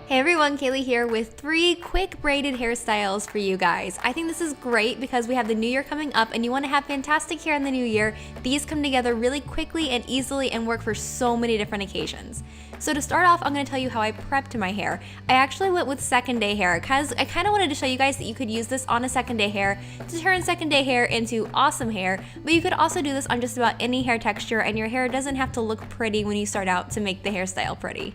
Hey everyone, Kaylee here with 3 quick braided hairstyles for you guys. I think this is great because we have the new year coming up and you want to have fantastic hair in the new year. These come together really quickly and easily and work for so many different occasions. So to start off, I'm going to tell you how I prepped my hair. I actually went with second day hair because I kind of wanted to show you guys that you could use this on a second day hair to turn second day hair into awesome hair, but you could also do this on just about any hair texture and your hair doesn't have to look pretty when you start out to make the hairstyle pretty.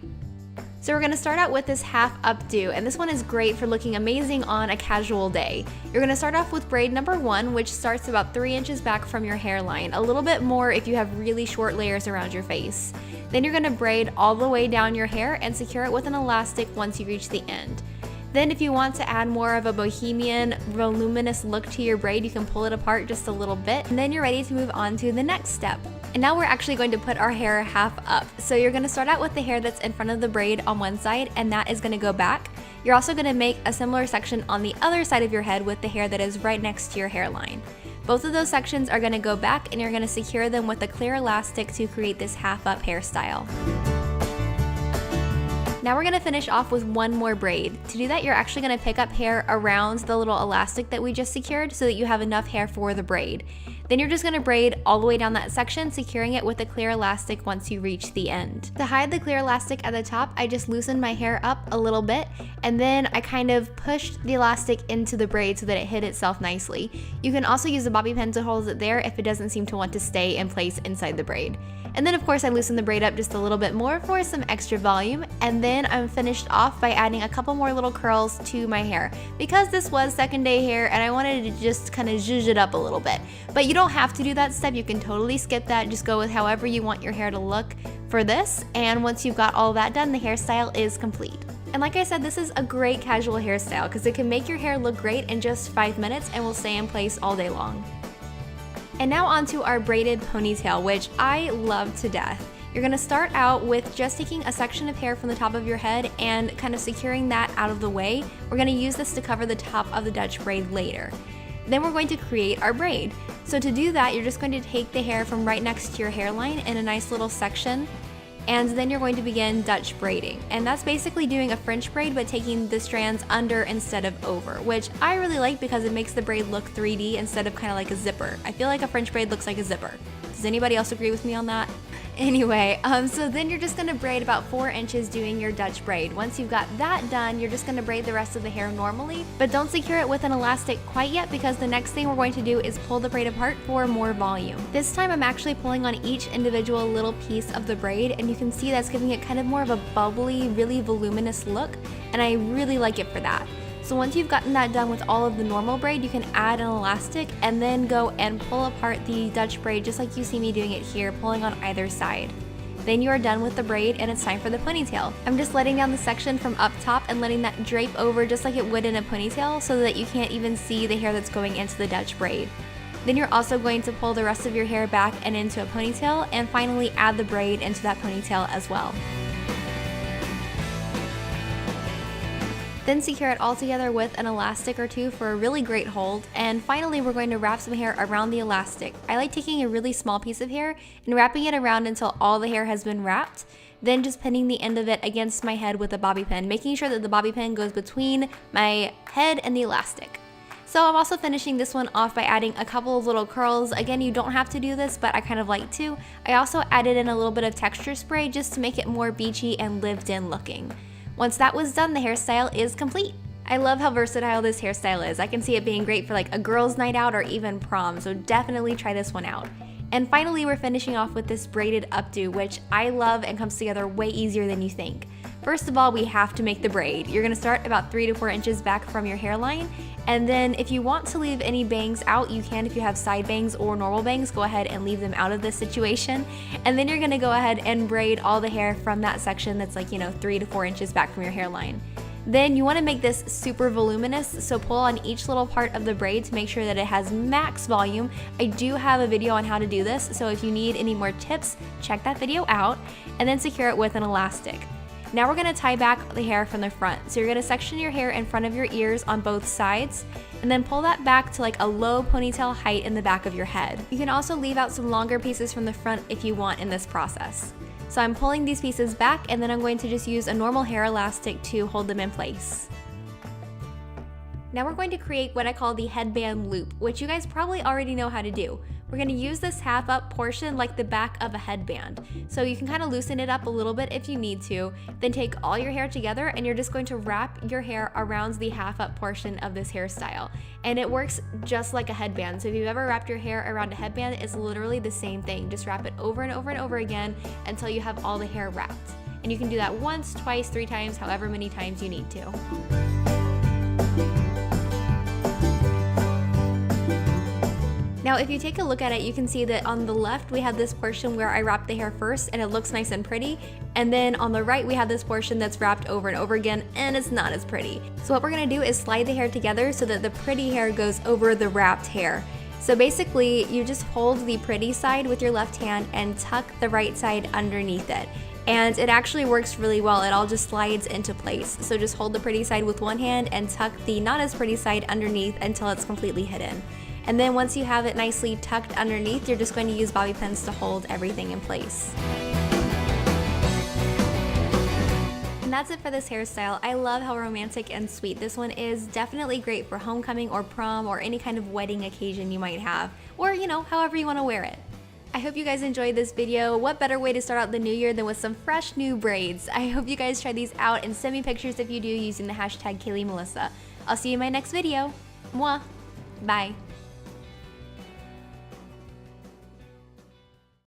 So we're going to start out with this half updo, and this one is great for looking amazing on a casual day. You're going to start off with braid number 1, which starts about 3 inches back from your hairline, a little bit more if you have really short layers around your face. Then you're going to braid all the way down your hair and secure it with an elastic once you reach the end. Then if you want to add more of a bohemian, voluminous look to your braid, you can pull it apart just a little bit, and then you're ready to move on to the next step. And now we're actually going to put our hair half up. So you're going to start out with the hair that's in front of the braid on one side, and that is going to go back. You're also going to make a similar section on the other side of your head with the hair that is right next to your hairline. Both of those sections are going to go back, and you're going to secure them with a clear elastic to create this half up hairstyle. Now we're going to finish off with one more braid. To do that, you're actually going to pick up hair around the little elastic that we just secured so that you have enough hair for the braid. Then you're just going to braid all the way down that section, securing it with a clear elastic once you reach the end. To hide the clear elastic at the top, I just loosened my hair up a little bit, and then I kind of pushed the elastic into the braid so that it hid itself nicely. You can also use a bobby pin to hold it there if it doesn't seem to want to stay in place inside the braid. And then of course I loosened the braid up just a little bit more for some extra volume, and then I'm finished off by adding a couple more little curls to my hair because this was second day hair and I wanted to just kind of zhuzh it up a little bit. But you don't have to do that step, you can totally skip that, just go with however you want your hair to look for this, and once you've got all that done, the hairstyle is complete. And like I said, this is a great casual hairstyle because it can make your hair look great in just 5 minutes and will stay in place all day long. And now onto our braided ponytail, which I love to death. You're going to start out with just taking a section of hair from the top of your head and kind of securing that out of the way. We're going to use this to cover the top of the Dutch braid later. Then we're going to create our braid. So to do that, you're just going to take the hair from right next to your hairline in a nice little section, and then you're going to begin Dutch braiding. And that's basically doing a French braid but taking the strands under instead of over, which I really like because it makes the braid look 3D instead of kind of like a zipper. I feel like a French braid looks like a zipper. Does anybody else agree with me on that? Anyway, so then you're just going to braid about 4 inches doing your Dutch braid. Once you've got that done, you're just going to braid the rest of the hair normally, but don't secure it with an elastic quite yet because the next thing we're going to do is pull the braid apart for more volume. This time I'm actually pulling on each individual little piece of the braid, and you can see that's giving it kind of more of a bubbly, really voluminous look, and I really like it for that. So once you've gotten that done with all of the normal braid, you can add an elastic and then go and pull apart the Dutch braid just like you see me doing it here, pulling on either side. Then you are done with the braid and it's time for the ponytail. I'm just letting down the section from up top and letting that drape over just like it would in a ponytail so that you can't even see the hair that's going into the Dutch braid. Then you're also going to pull the rest of your hair back and into a ponytail, and finally add the braid into that ponytail as well. Then secure it all together with an elastic or two for a really great hold, and finally we're going to wrap some hair around the elastic. I like taking a really small piece of hair and wrapping it around until all the hair has been wrapped, then just pinning the end of it against my head with a bobby pin, making sure that the bobby pin goes between my head and the elastic. So I'm also finishing this one off by adding a couple of little curls. Again, you don't have to do this, but I kind of like to. I also added in a little bit of texture spray just to make it more beachy and lived in looking. Once that was done, the hairstyle is complete. I love how versatile this hairstyle is. I can see it being great for like a girls' night out or even prom, so definitely try this one out. And finally, we're finishing off with this braided updo, which I love and comes together way easier than you think. First of all, we have to make the braid. You're gonna start about 3 to 4 inches back from your hairline, and then if you want to leave any bangs out, you can. If you have side bangs or normal bangs, go ahead and leave them out of this situation. And then you're gonna go ahead and braid all the hair from that section that's like, 3 to 4 inches back from your hairline. Then you want to make this super voluminous, so pull on each little part of the braid to make sure that it has max volume. I do have a video on how to do this, so if you need any more tips, check that video out, and then secure it with an elastic. Now we're going to tie back the hair from the front. So you're going to section your hair in front of your ears on both sides, and then pull that back to like a low ponytail height in the back of your head. You can also leave out some longer pieces from the front if you want in this process. So I'm pulling these pieces back, and then I'm going to just use a normal hair elastic to hold them in place. Now we're going to create what I call the headband loop, which you guys probably already know how to do. We're going to use this half up portion like the back of a headband. So you can kind of loosen it up a little bit if you need to, then take all your hair together and you're just going to wrap your hair around the half up portion of this hairstyle. And it works just like a headband. So if you've ever wrapped your hair around a headband, it's literally the same thing. Just wrap it over and over and over again until you have all the hair wrapped. And you can do that once, twice, 3 times, however many times you need to. Now if you take a look at it, you can see that on the left we have this portion where I wrapped the hair first and it looks nice and pretty, and then on the right we have this portion that's wrapped over and over again and it's not as pretty. So what we're going to do is slide the hair together so that the pretty hair goes over the wrapped hair. So basically you just hold the pretty side with your left hand and tuck the right side underneath it. And it actually works really well. It all just slides into place. So just hold the pretty side with one hand and tuck the not as pretty side underneath until it's completely hidden. And then once you have it nicely tucked underneath, you're just going to use bobby pins to hold everything in place. And that's it for this hairstyle. I love how romantic and sweet this one is. Definitely great for homecoming or prom or any kind of wedding occasion you might have, or however you want to wear it. I hope you guys enjoyed this video. What better way to start out the new year than with some fresh new braids? I hope you guys try these out and send me pictures if you do using the hashtag KayleighMelissa. I'll see you in my next video. Mwah! Bye.